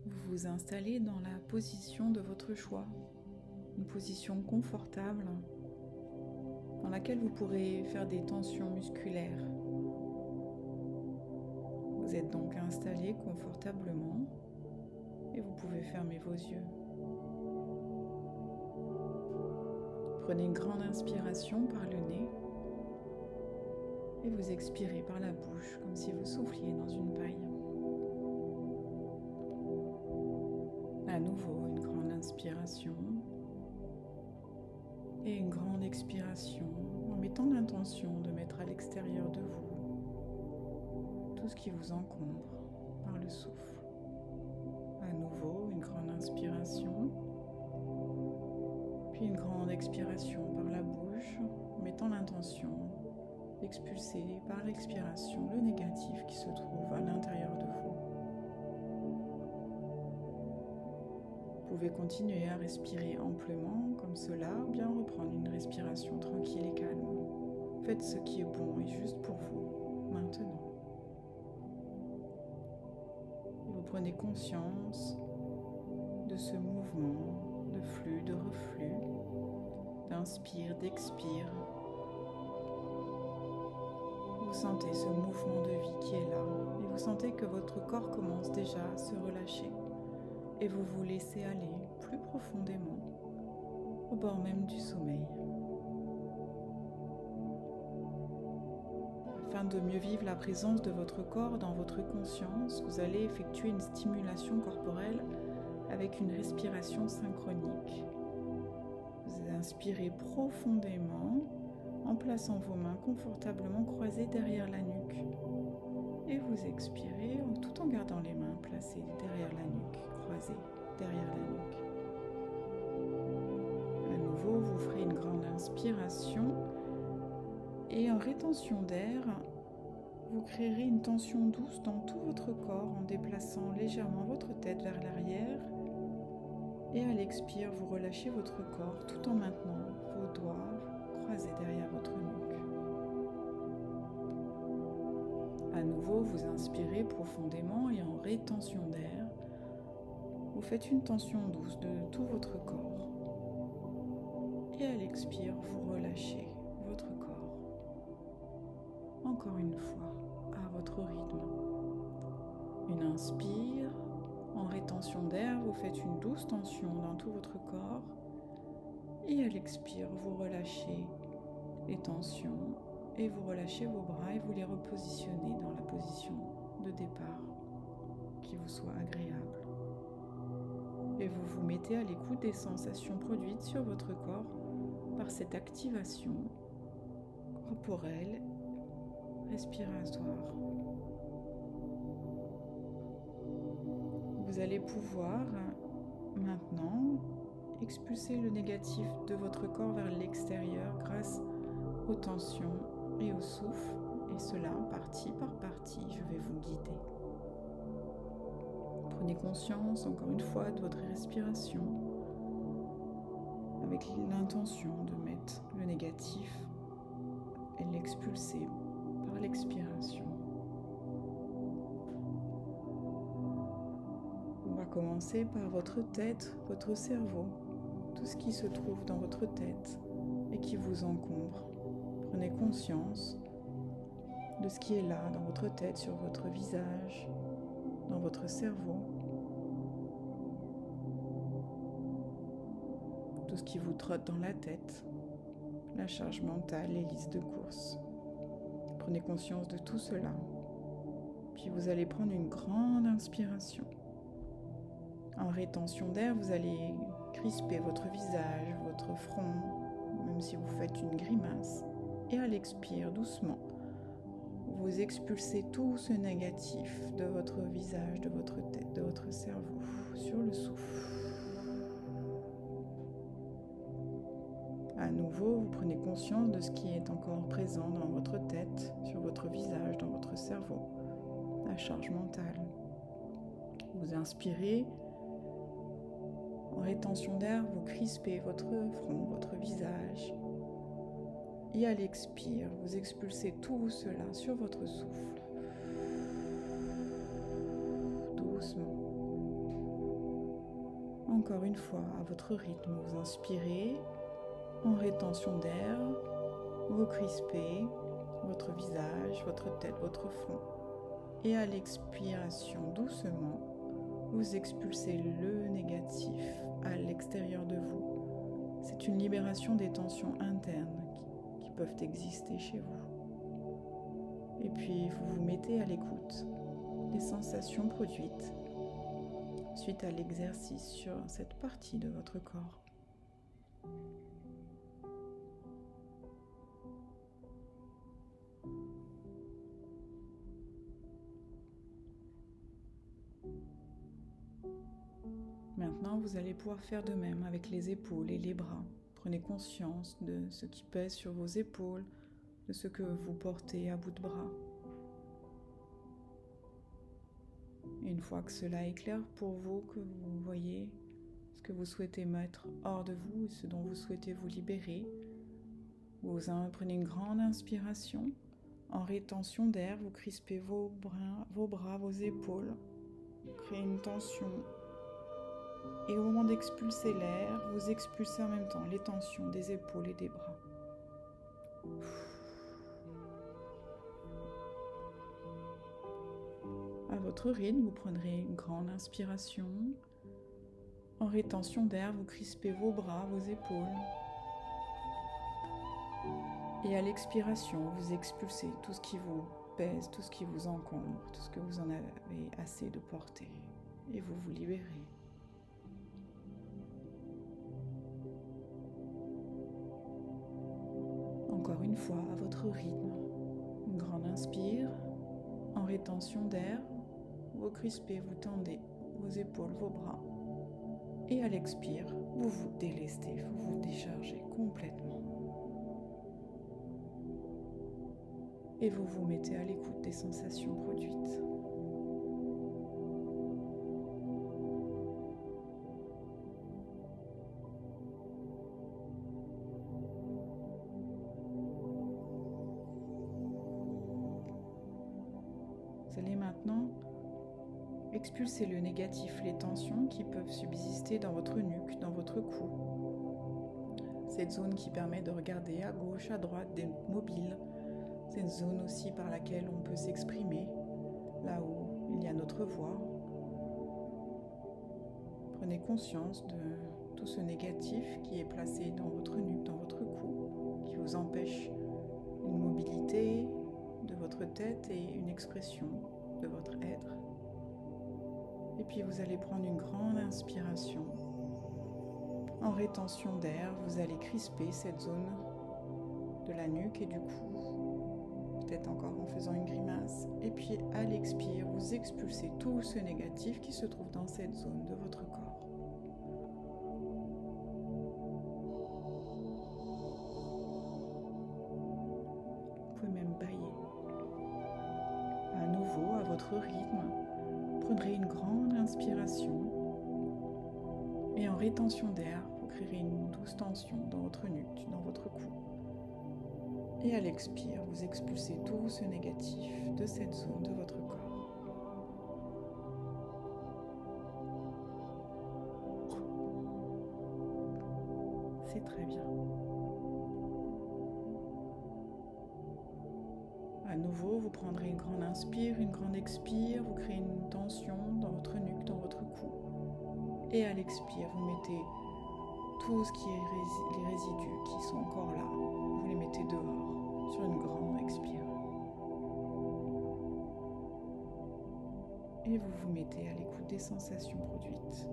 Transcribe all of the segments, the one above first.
Vous vous installez dans la position de votre choix, une position confortable dans laquelle vous pourrez faire des tensions musculaires. Vous êtes donc installé confortablement et vous pouvez fermer vos yeux. Prenez une grande inspiration par le nez et vous expirez par la bouche comme si vous souffliez dans une paille. À nouveau, une grande inspiration et une grande expiration en mettant l'intention de mettre à l'extérieur de vous tout ce qui vous encombre par le souffle. À nouveau, une grande inspiration, puis une grande expiration par la bouche, en mettant l'intention d'expulser par l'expiration le négatif qui se trouve à l'intérieur de vous. Vous pouvez continuer à respirer amplement comme cela, ou bien reprendre une respiration tranquille et calme. Faites ce qui est bon et juste pour vous, maintenant. Et vous prenez conscience de ce mouvement de flux, de reflux, d'inspire, d'expire. Vous sentez ce mouvement de vie qui est là, et vous sentez que votre corps commence déjà à se relâcher. Et vous vous laissez aller plus profondément au bord même du sommeil. Afin de mieux vivre la présence de votre corps dans votre conscience, vous allez effectuer une stimulation corporelle avec une respiration synchronique. Vous inspirez profondément en plaçant vos mains confortablement croisées derrière la nuque. Et vous expirez tout en gardant les mains placées derrière la nuque, croisées derrière la nuque. À nouveau, vous ferez une grande inspiration et en rétention d'air, vous créerez une tension douce dans tout votre corps en déplaçant légèrement votre tête vers l'arrière. Et à l'expire, vous relâchez votre corps tout en maintenant vos doigts croisés derrière votre nuque. À nouveau, vous inspirez profondément et en rétention d'air, vous faites une tension douce de tout votre corps. Et à l'expire, vous relâchez votre corps. Encore une fois, à votre rythme. Une inspire, en rétention d'air, vous faites une douce tension dans tout votre corps. Et à l'expire, vous relâchez les tensions. Et vous relâchez vos bras et vous les repositionnez dans la position de départ qui vous soit agréable. Et vous vous mettez à l'écoute des sensations produites sur votre corps par cette activation corporelle, respiratoire. Vous allez pouvoir maintenant expulser le négatif de votre corps vers l'extérieur grâce aux tensions et au souffle, et cela partie par partie, je vais vous guider. Prenez conscience encore une fois de votre respiration avec l'intention de mettre le négatif et l'expulser par l'expiration. On va commencer par votre tête, votre cerveau, tout ce qui se trouve dans votre tête et qui vous encombre. Prenez conscience de ce qui est là dans votre tête, sur votre visage, dans votre cerveau. Tout ce qui vous trotte dans la tête, la charge mentale, les listes de courses. Prenez conscience de tout cela. Puis vous allez prendre une grande inspiration. En rétention d'air, vous allez crisper votre visage, votre front, même si vous faites une grimace. Et à l'expire, doucement, vous expulsez tout ce négatif de votre visage, de votre tête, de votre cerveau, sur le souffle. À nouveau, vous prenez conscience de ce qui est encore présent dans votre tête, sur votre visage, dans votre cerveau, la charge mentale, Vous inspirez. En rétention d'air, vous crispez votre front, votre visage. Et à l'expire, vous expulsez tout cela sur votre souffle. Doucement. Encore une fois, à votre rythme, vous inspirez. En rétention d'air, vous crispez votre visage, votre tête, votre front. Et à l'expiration, doucement, vous expulsez le négatif à l'extérieur de vous. C'est une libération des tensions internes qui peuvent exister chez vous. Et puis, vous vous mettez à l'écoute des sensations produites suite à l'exercice sur cette partie de votre corps. Maintenant, vous allez pouvoir faire de même avec les épaules et les bras. Prenez conscience de ce qui pèse sur vos épaules, de ce que vous portez à bout de bras. Et une fois que cela est clair pour vous, que vous voyez ce que vous souhaitez mettre hors de vous et ce dont vous souhaitez vous libérer, vous prenez une grande inspiration. En rétention d'air, vous crispez vos bras, vos épaules, créez une tension. Et au moment d'expulser l'air, vous expulsez en même temps les tensions des épaules et des bras. À votre rythme, vous prendrez une grande inspiration. En rétention d'air, vous crispez vos bras, vos épaules. Et à l'expiration, vous expulsez tout ce qui vous pèse, tout ce qui vous encombre, tout ce que vous en avez assez de porter. Et vous vous libérez. Encore une fois, à votre rythme, une grande inspire. En rétention d'air, vous crispez, vous tendez vos épaules, vos bras. Et à l'expire, vous vous délestez, vous vous déchargez complètement. Et vous vous mettez à l'écoute des sensations produites. Vous allez maintenant expulser le négatif, les tensions qui peuvent subsister dans votre nuque, dans votre cou. Cette zone qui permet de regarder à gauche, à droite, d'être mobile. Cette zone aussi par laquelle on peut s'exprimer, là où il y a notre voix. Prenez conscience de tout ce négatif qui est placé dans votre nuque, dans votre cou, qui vous empêche une mobilité de votre tête et une expression de votre être. Et puis vous allez prendre une grande inspiration. En rétention d'air, vous allez crisper cette zone de la nuque et du cou. Peut-être encore en faisant une grimace. Et puis à l'expire, vous expulsez tout ce négatif qui se trouve dans cette zone de votre corps. Vous pouvez même bâiller. À nouveau, à votre rythme, prendrez une grande inspiration et en rétention d'air, vous créerez une douce tension dans votre nuque, dans votre cou. Et à l'expire, vous expulsez tout ce négatif de cette zone de votre corps. C'est très bien. À nouveau, vous prendrez une grande inspire, une grande expire, vous créez une tension dans votre nuque, dans votre cou. Et à l'expire, vous mettez tout ce qui est les résidus qui sont encore là, vous les mettez dehors sur une grande expire. Et vous vous mettez à l'écoute des sensations produites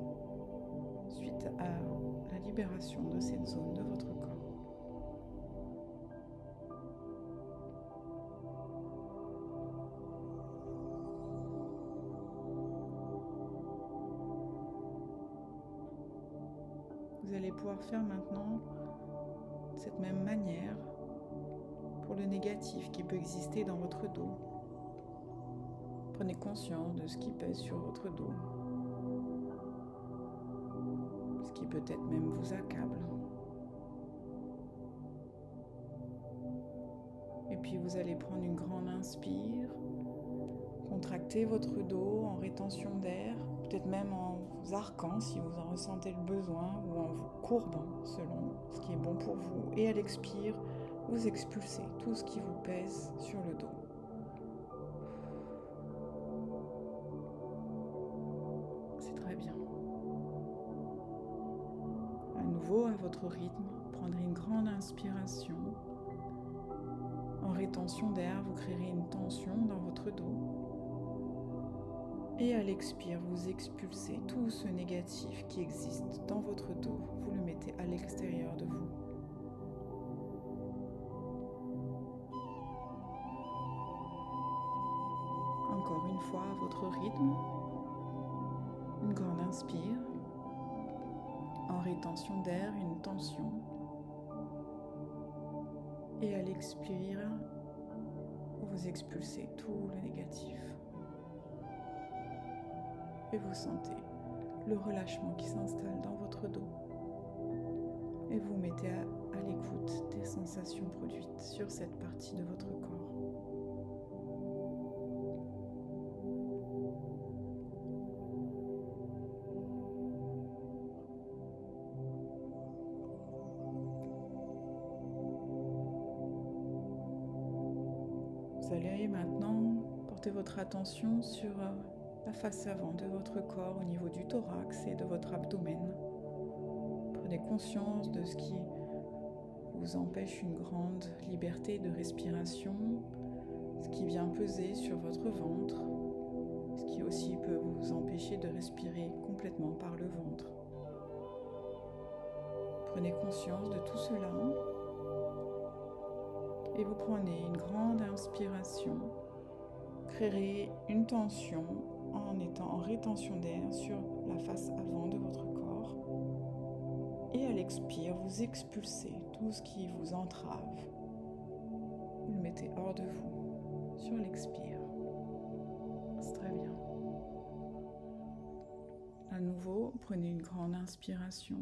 suite à la libération de cette zone de votre corps. Vous allez pouvoir faire maintenant de cette même manière pour le négatif qui peut exister dans votre dos. Prenez conscience de ce qui pèse sur votre dos. peut-être même vous accable. Et puis vous allez prendre une grande inspire, contracter votre dos en rétention d'air, peut-être même en vous arquant si vous en ressentez le besoin ou en vous courbant selon ce qui est bon pour vous. Et à l'expire, vous expulsez tout ce qui vous pèse sur le dos. C'est très bien. À nouveau, à votre rythme, prendrez une grande inspiration. En rétention d'air, vous créerez une tension dans votre dos. Et à l'expire, vous expulsez tout ce négatif qui existe dans votre dos. Vous le mettez à l'extérieur de vous. Encore une fois, à votre rythme, une grande inspire. En rétention d'air, une tension. Et à l'expire, vous expulsez tout le négatif. Et vous sentez le relâchement qui s'installe dans votre dos. Et vous mettez à l'écoute des sensations produites sur cette partie de votre corps. Vous allez maintenant porter votre attention sur la face avant de votre corps au niveau du thorax et de votre abdomen. Prenez conscience de ce qui vous empêche une grande liberté de respiration, ce qui vient peser sur votre ventre, ce qui aussi peut vous empêcher de respirer complètement par le ventre. Prenez conscience de tout cela et vous prenez une grande inspiration, créerez une tension en étant en rétention d'air sur la face avant de votre corps. Et à l'expire, vous expulsez tout ce qui vous entrave. Vous le mettez hors de vous sur l'expire. C'est très bien. À nouveau, prenez une grande inspiration.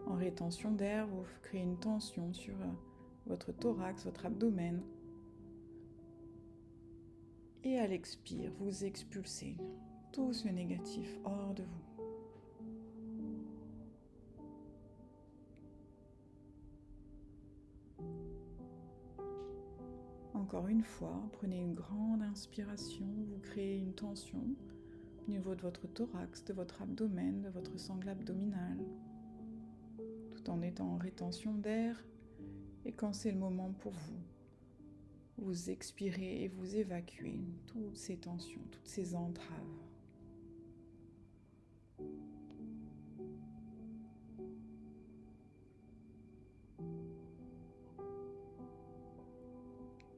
En rétention d'air, vous créez une tension sur votre thorax, votre abdomen. Et à l'expire, vous expulsez tout ce négatif hors de vous. Encore une fois, prenez une grande inspiration, vous créez une tension au niveau de votre thorax, de votre abdomen, de votre sangle abdominale, tout en étant en rétention d'air. Et quand c'est le moment pour vous, vous expirez et vous évacuez toutes ces tensions, toutes ces entraves.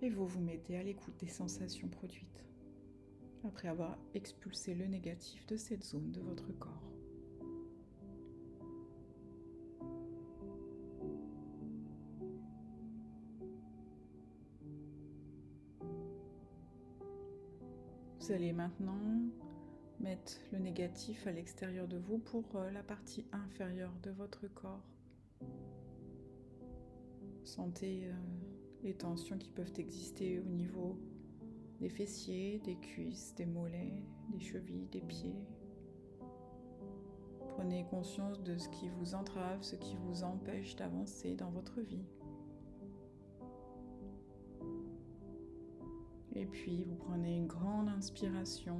Et vous vous mettez à l'écoute des sensations produites, après avoir expulsé le négatif de cette zone de votre corps. Vous allez maintenant mettre le négatif à l'extérieur de vous pour la partie inférieure de votre corps. Sentez les tensions qui peuvent exister au niveau des fessiers, des cuisses, des mollets, des chevilles, des pieds. Prenez conscience de ce qui vous entrave, ce qui vous empêche d'avancer dans votre vie. Et puis vous prenez une grande inspiration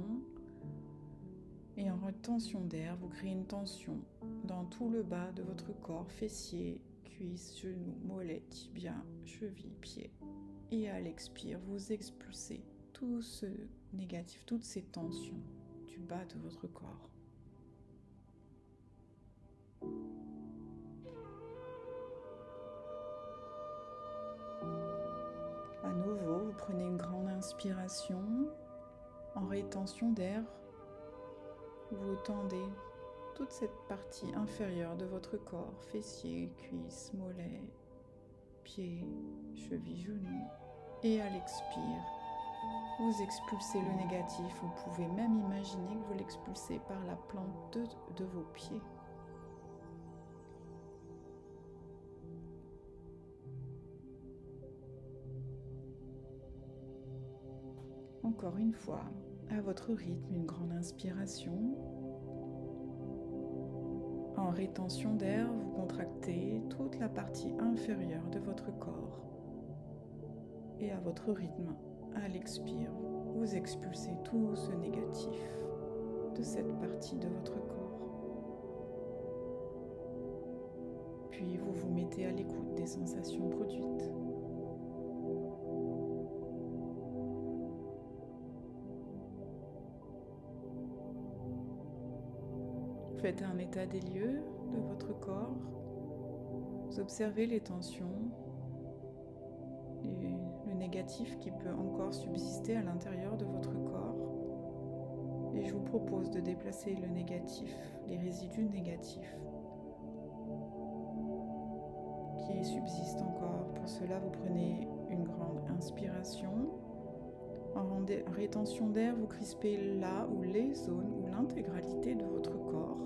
et en rétention d'air, vous créez une tension dans tout le bas de votre corps, fessiers, cuisses, genoux, mollets, tibias, chevilles, pieds. Et à l'expire, vous expulsez tout ce négatif, toutes ces tensions du bas de votre corps. À nouveau, vous prenez une grande inspiration. En rétention d'air, vous tendez toute cette partie inférieure de votre corps, fessiers, cuisses, mollets, pieds, chevilles, genoux. Et à l'expire, vous expulsez le négatif. Vous pouvez même imaginer que vous l'expulsez par la plante de vos pieds. Encore une fois, à votre rythme, une grande inspiration. En rétention d'air, vous contractez toute la partie inférieure de votre corps. Et à votre rythme, à l'expire, vous expulsez tout ce négatif de cette partie de votre corps. Puis vous vous mettez à l'écoute des sensations produites. Faites un état des lieux de votre corps. Vous observez les tensions, le négatif qui peut encore subsister à l'intérieur de votre corps. Et je vous propose de déplacer le négatif, les résidus négatifs qui subsistent encore. Pour cela, vous prenez une grande inspiration. En rétention d'air, vous crispez là ou les zones ou l'intégralité de votre corps.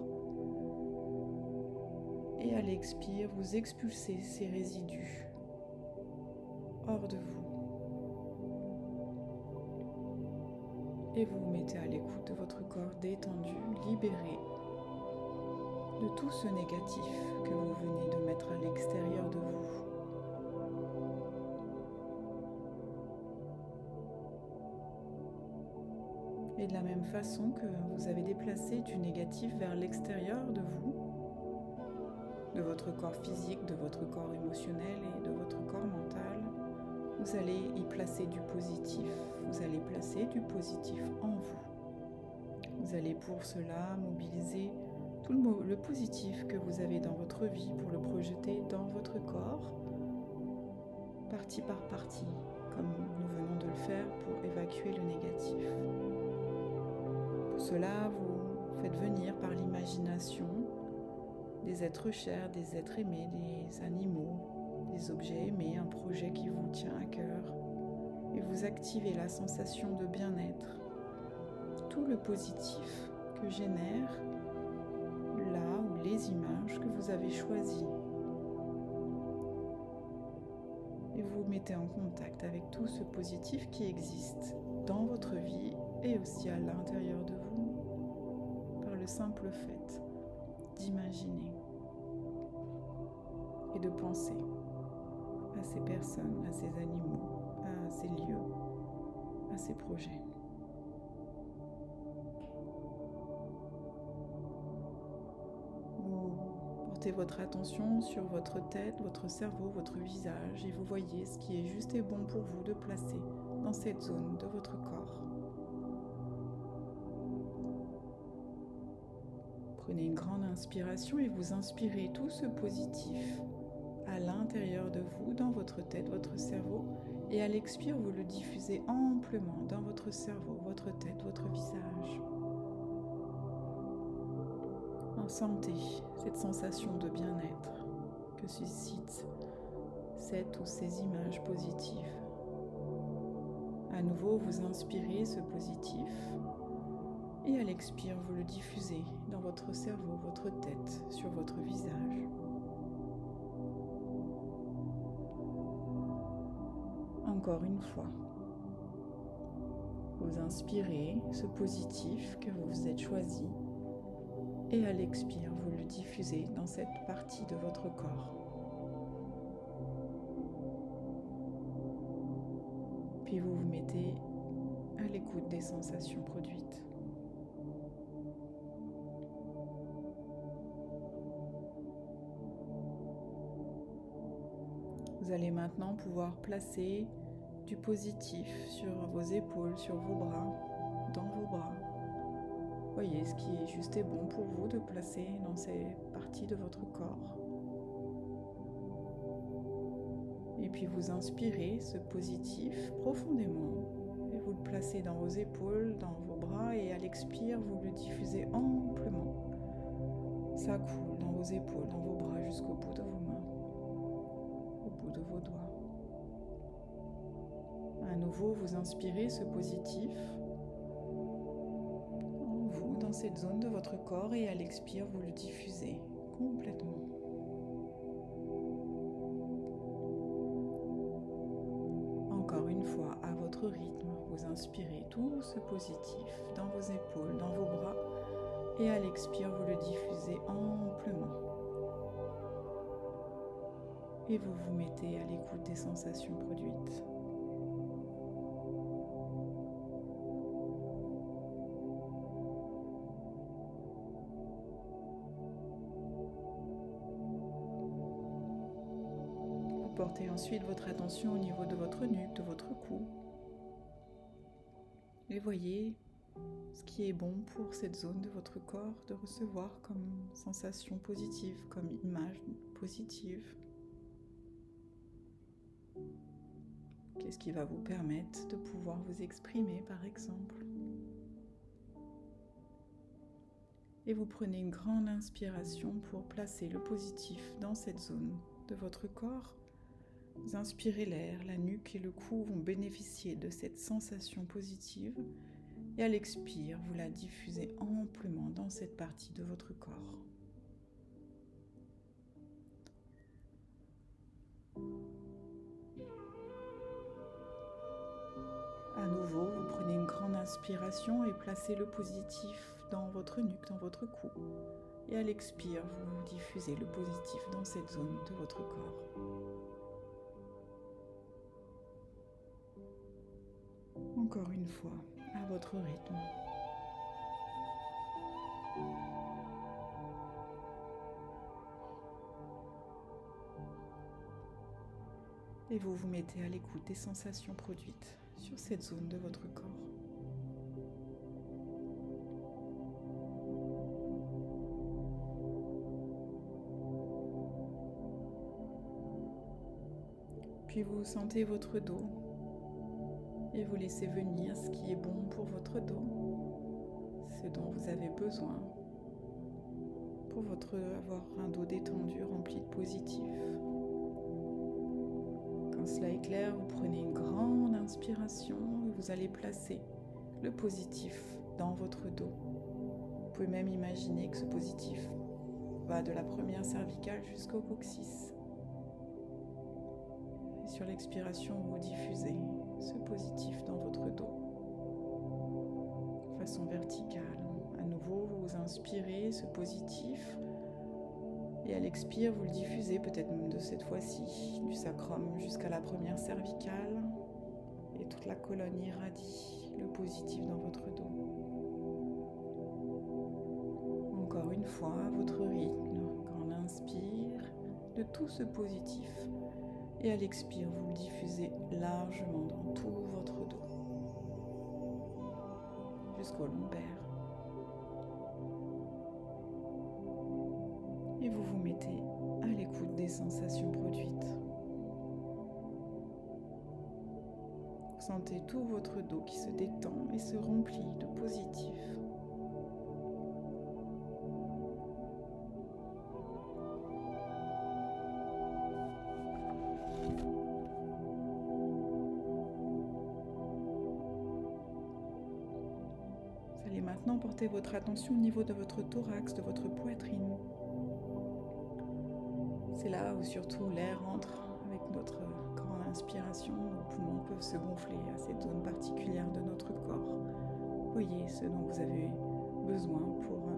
Et à l'expire, vous expulsez ces résidus hors de vous. Et vous vous mettez à l'écoute de votre corps détendu, libéré de tout ce négatif que vous venez de mettre à l'extérieur de vous. Et de la même façon que vous avez déplacé du négatif vers l'extérieur de vous, de votre corps physique, de votre corps émotionnel et de votre corps mental, vous allez y placer du positif. Vous allez placer du positif en vous. Vous allez pour cela mobiliser tout le positif que vous avez dans votre vie pour le projeter dans votre corps, partie par partie, comme nous venons de le faire pour évacuer le négatif. Pour cela, vous faites venir par l'imagination des êtres chers, des êtres aimés, des animaux, des objets aimés, un projet qui vous tient à cœur, et vous activez la sensation de bien-être, tout le positif que génère là ou les images que vous avez choisies. Et vous vous mettez en contact avec tout ce positif qui existe dans votre vie et aussi à l'intérieur de vous par le simple fait d'imaginer et de penser à ces personnes, à ces animaux, à ces lieux, à ces projets. Vous portez votre attention sur votre tête, votre cerveau, votre visage et vous voyez ce qui est juste et bon pour vous de placer dans cette zone de votre corps. Prenez une grande inspiration et vous inspirez tout ce positif à l'intérieur de vous, dans votre tête, votre cerveau, et à l'expire, vous le diffusez amplement dans votre cerveau, votre tête, votre visage. Sentez cette sensation de bien-être que suscite cette ou ces images positives. À nouveau, vous inspirez ce positif et à l'expire, vous le diffusez dans votre cerveau, votre tête, sur votre visage. Encore une fois, vous inspirez ce positif que vous vous êtes choisi et à l'expire, vous le diffusez dans cette partie de votre corps. Puis vous vous mettez à l'écoute des sensations produites. Vous allez maintenant pouvoir placer du positif sur vos épaules, sur vos bras, dans vos bras. Voyez ce qui est juste et bon pour vous de placer dans ces parties de votre corps. Et puis vous inspirez ce positif profondément et vous le placez dans vos épaules, dans vos bras et à l'expire, vous le diffusez amplement. Ça coule dans vos épaules, dans vos bras jusqu'au bout de vos mains, au bout de vos doigts. À nouveau, vous inspirez ce positif dans cette zone de votre corps et à l'expire, vous le diffusez complètement. Encore une fois, à votre rythme. vous inspirez tout ce positif dans vos épaules, dans vos bras, et à l'expire, vous le diffusez amplement. Et vous vous mettez à l'écoute des sensations produites. Vous portez ensuite votre attention au niveau de votre nuque, de votre cou. Et voyez ce qui est bon pour cette zone de votre corps de recevoir comme sensation positive, comme image positive. Qu'est-ce qui va vous permettre de pouvoir vous exprimer, par exemple? Et vous prenez une grande inspiration pour placer le positif dans cette zone de votre corps. Vous inspirez l'air, la nuque et le cou vont bénéficier de cette sensation positive. Et à l'expire, vous la diffusez amplement dans cette partie de votre corps. À nouveau, vous prenez une grande inspiration et placez le positif dans votre nuque, dans votre cou. Et à l'expire, vous diffusez le positif dans cette zone de votre corps. Encore une fois, à votre rythme. Et vous vous mettez à l'écoute des sensations produites sur cette zone de votre corps. Puis vous sentez votre dos et vous laissez venir ce qui est bon pour votre dos, ce dont vous avez besoin pour avoir un dos détendu, rempli de positif. Quand cela est clair, vous prenez une grande inspiration et vous allez placer le positif dans votre dos. Vous pouvez même imaginer que ce positif va de la première cervicale jusqu'au coccyx. Et sur l'expiration, vous diffusez ce positif dans votre dos de façon verticale. À nouveau, vous inspirez ce positif et à l'expire, vous le diffusez peut-être même de cette fois-ci du sacrum jusqu'à la première cervicale et toute la colonne irradie le positif dans votre dos. Encore une fois, à votre rythme, grand inspire de tout ce positif et à l'expire, vous le diffusez largement dans tout votre dos jusqu'au lombaire. Et vous vous mettez à l'écoute des sensations produites. Vous sentez tout votre dos qui se détend et se remplit de positif. Vous allez maintenant porter votre attention au niveau de votre thorax, de votre poitrine. C'est là où surtout l'air entre avec notre grande inspiration. Nos poumons peuvent se gonfler à cette zone particulière de notre corps. Voyez ce dont vous avez besoin pour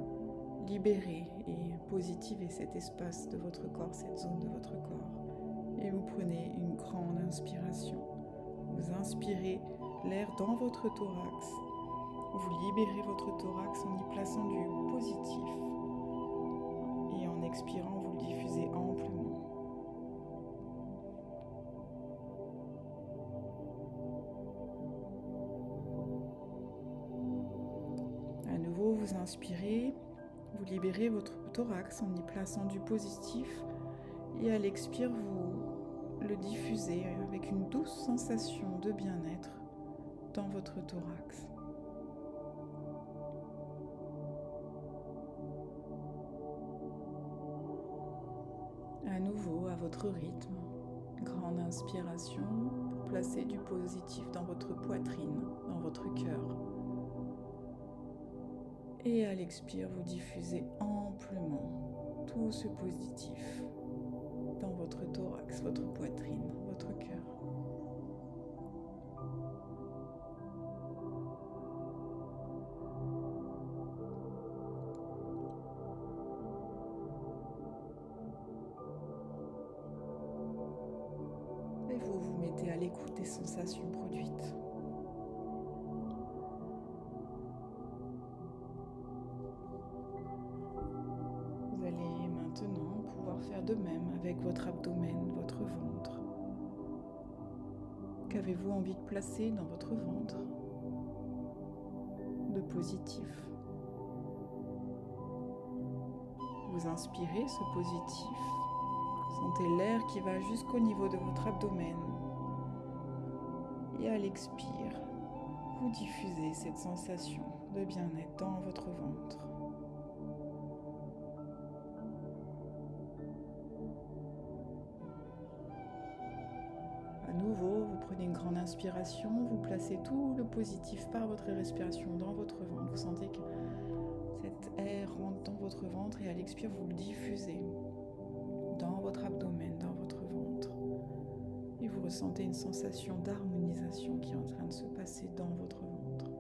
libérer et positiver cet espace de votre corps, cette zone de votre corps. Et vous prenez une grande inspiration. Vous inspirez l'air dans votre thorax. Vous libérez votre thorax en y plaçant du positif. Et en expirant, vous le diffusez amplement. À nouveau, vous inspirez, vous libérez votre thorax en y plaçant du positif. Et à l'expire, vous le diffusez avec une douce sensation de bien-être dans votre thorax. À nouveau, à votre rythme, grande inspiration pour placer du positif dans votre poitrine, dans votre cœur. Et à l'expire, vous diffusez amplement tout ce positif dans votre thorax, votre poitrine, votre cœur. mettez à l'écoute des sensations produites. Vous allez maintenant pouvoir faire de même avec votre abdomen, votre ventre. Qu'avez-vous envie de placer dans votre ventre de positif? Vous inspirez ce positif. Sentez l'air qui va jusqu'au niveau de votre abdomen. Et à l'expire, vous diffusez cette sensation de bien-être dans votre ventre. À nouveau, vous prenez une grande inspiration, vous placez tout le positif par votre respiration dans votre ventre. Vous sentez que cet air rentre dans votre ventre et à l'expire, vous le diffusez dans votre abdomen, dans votre ventre. Et vous ressentez une sensation d'harmonisation qui est en train de se passer dans votre ventre.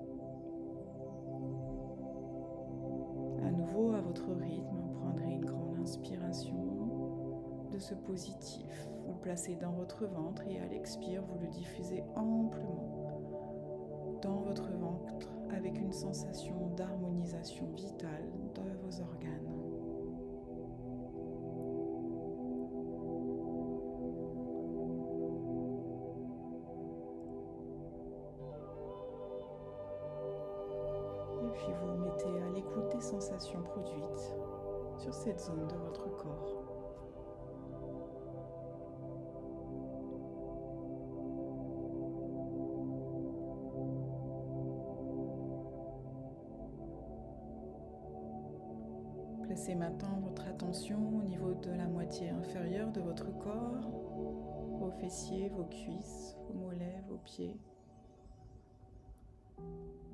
À nouveau, à votre rythme, vous prendrez une grande inspiration de ce positif. Vous le placez dans votre ventre et à l'expire, vous le diffusez amplement dans votre ventre avec une sensation d'harmonisation vitale de vos organes. Et puis vous mettez à l'écoute des sensations produites sur cette zone de votre corps. Placez maintenant votre attention au niveau de la moitié inférieure de votre corps, vos fessiers, vos cuisses, vos mollets, vos pieds.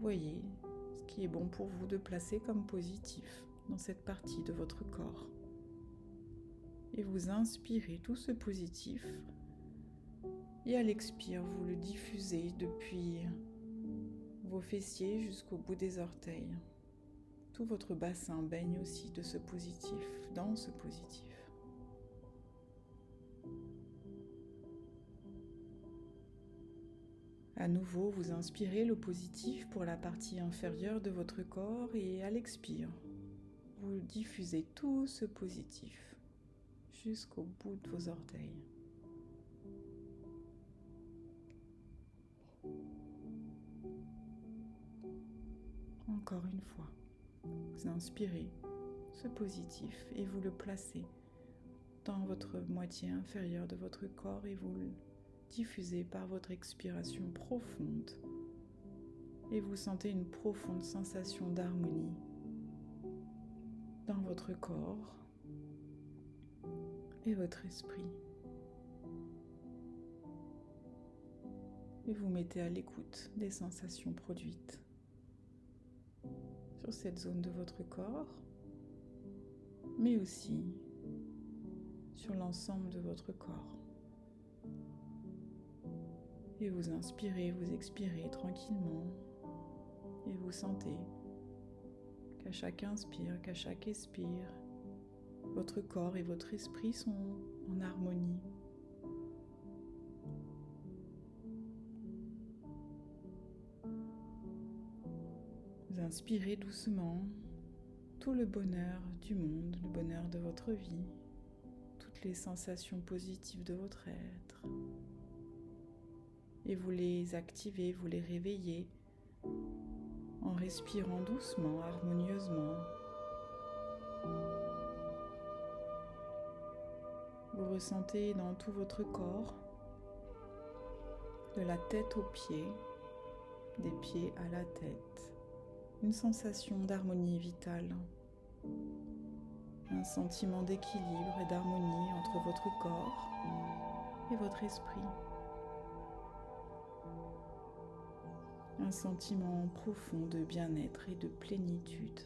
Voyez ce qui est bon pour vous de placer comme positif dans cette partie de votre corps. Et vous inspirez tout ce positif et à l'expire, vous le diffusez depuis vos fessiers jusqu'au bout des orteils. Tout votre bassin baigne aussi de ce positif, dans ce positif. À nouveau, vous inspirez le positif pour la partie inférieure de votre corps et à l'expire, vous diffusez tout ce positif jusqu'au bout de vos orteils. Encore une fois. Vous inspirez ce positif et vous le placez dans votre moitié inférieure de votre corps et vous le diffusez par votre expiration profonde. Et vous sentez une profonde sensation d'harmonie dans votre corps et votre esprit. Et vous mettez à l'écoute des sensations produites sur cette zone de votre corps, mais aussi sur l'ensemble de votre corps. Et vous inspirez, vous expirez tranquillement et vous sentez qu'à chaque inspire, qu'à chaque expire, votre corps et votre esprit sont en harmonie. Vous inspirez doucement tout le bonheur du monde, le bonheur de votre vie, toutes les sensations positives de votre être. Et vous les activez, vous les réveillez en respirant doucement, harmonieusement. Vous ressentez dans tout votre corps, de la tête aux pieds, des pieds à la tête, une sensation d'harmonie vitale, un sentiment d'équilibre et d'harmonie entre votre corps et votre esprit. Un sentiment profond de bien-être et de plénitude.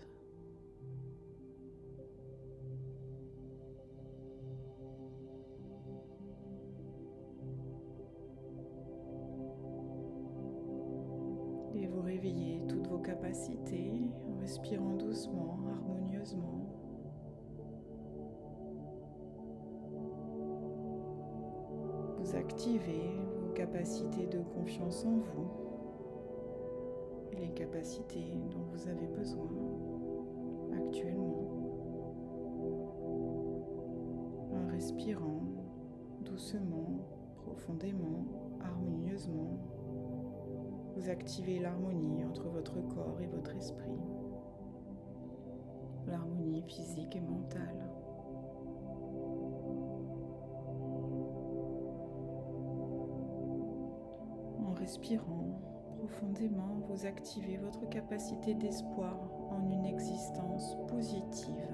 Et vous réveillez toutes vos capacités en respirant doucement, harmonieusement. Vous activez vos vos capacités de confiance en vous et les capacités dont vous avez besoin actuellement. En respirant doucement, profondément, harmonieusement, vous activez l'harmonie entre votre corps et votre esprit, l'harmonie physique et mentale. En respirant profondément, vous activez votre capacité d'espoir en une existence positive.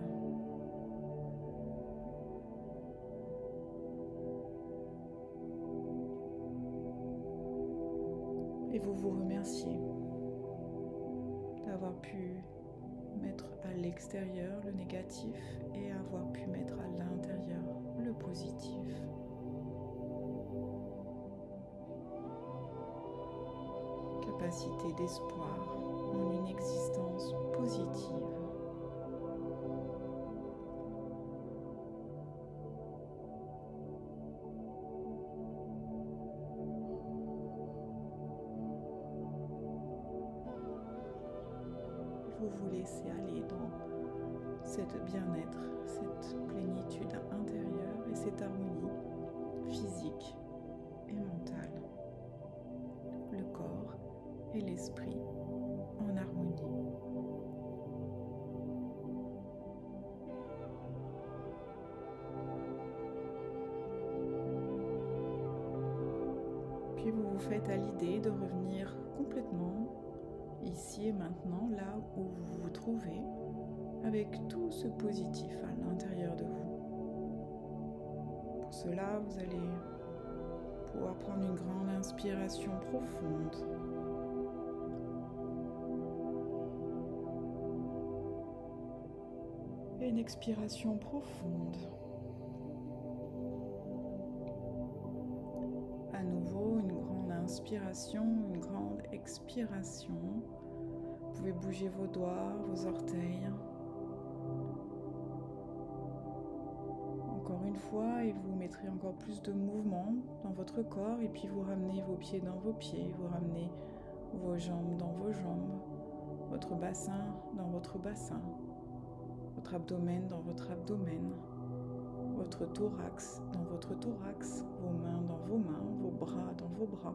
Et vous vous remerciez d'avoir pu mettre à l'extérieur le négatif et avoir pu mettre à l'intérieur le positif. Capacité d'espoir en une existence positive. Vous vous laissez aller dans cette bien-être, cette plénitude intérieure et cette harmonie physique et mentale. Le corps et l'esprit en harmonie. Puis vous vous faites à l'idée de revenir complètement ici et maintenant, là où vous vous trouvez, avec tout ce positif à l'intérieur de vous. Pour cela, vous allez pouvoir prendre une grande inspiration profonde. Et une expiration profonde. À nouveau, une grande inspiration, une grande expiration. Vous pouvez bouger vos doigts, vos orteils. Encore une fois, et vous mettrez encore plus de mouvement dans votre corps, et puis vous ramenez vos pieds dans vos pieds, vous ramenez vos jambes dans vos jambes, votre bassin dans votre bassin, votre abdomen dans votre abdomen, votre thorax dans votre thorax, vos mains dans vos mains, vos bras dans vos bras,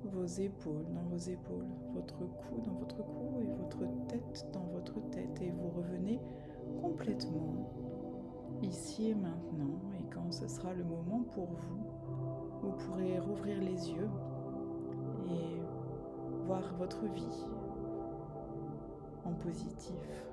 vos épaules dans vos épaules, votre cou dans votre cou et votre tête dans votre tête. Et vous revenez complètement ici et maintenant. Et quand ce sera le moment pour vous, vous pourrez rouvrir les yeux et voir votre vie en positif.